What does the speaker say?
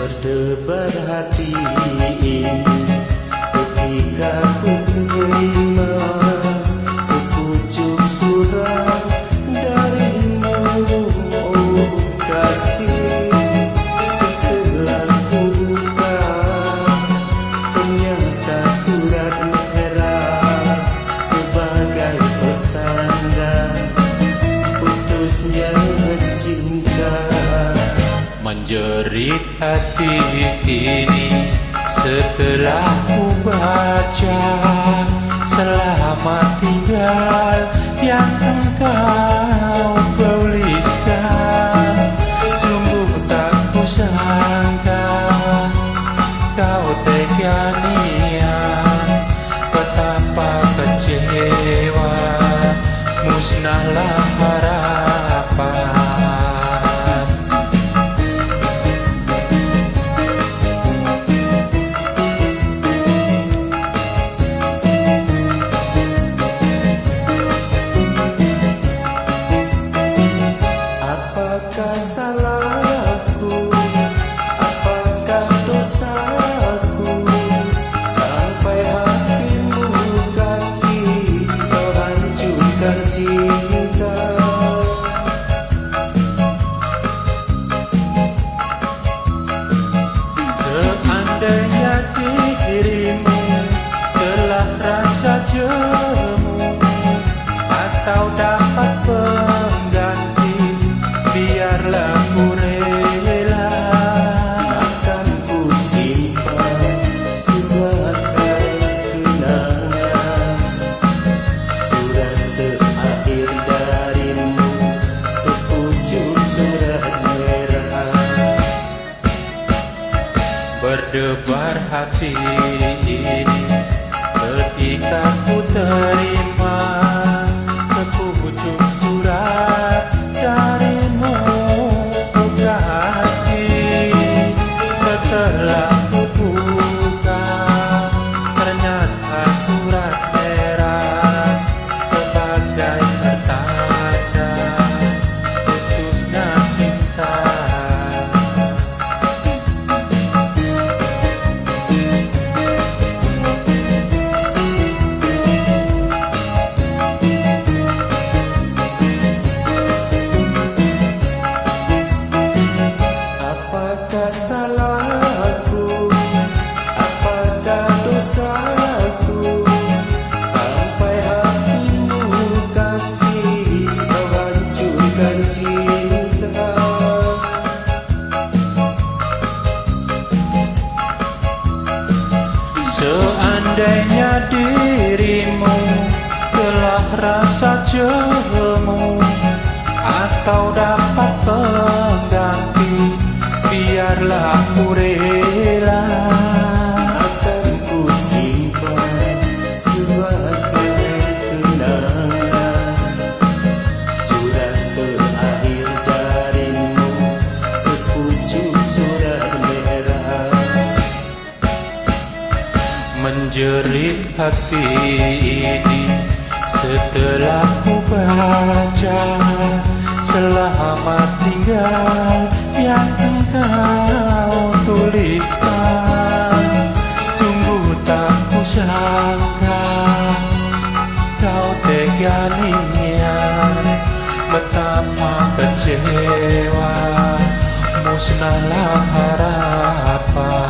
Berdebar hati ini ketika ku terima sepucuk surat darimu, oh kasih. Setelah ku buka, ternyata surat merah sebagai pertanda putusnya cinta. Menjerit hati ini setelah ku baca, selamat tinggal yang engkau tuliskan. Sungguh tak kusangka kau tega niat, betapa kecewa, musnahlah harapan. Apakah salahku, apakah dosaku, sampai hatimu kasih kau hancurkan cinta. Seandainya dirimu telah rasa jemu atau dapat pengganti, biarlah ku rela. Akan ku simpan sebagai kenangan surat terakhir darimu, sepucuk surat merah. Berdebar hati ini ketika ku terima sepucuk surat darimu, oh kasih. Setelah ku buka, ternyata surat merah sebagai pertanda putusnya cinta. Apakah salahku, apakah dosaku, sampai hatimu kasih kau hancurkan cinta. Seandainya dirimu telah rasa jemu atau dapat pengganti, biarlah ku rela. Akan ku simpan sebagai kenangan surat terakhir darimu, sepucuk surat merah. Menjerit hati ini setelah ku baca, selamat tinggal yang engkau tuliskan. Sungguh tak kusangka kau tega niat, betapa kecewa, musnahlah harapan.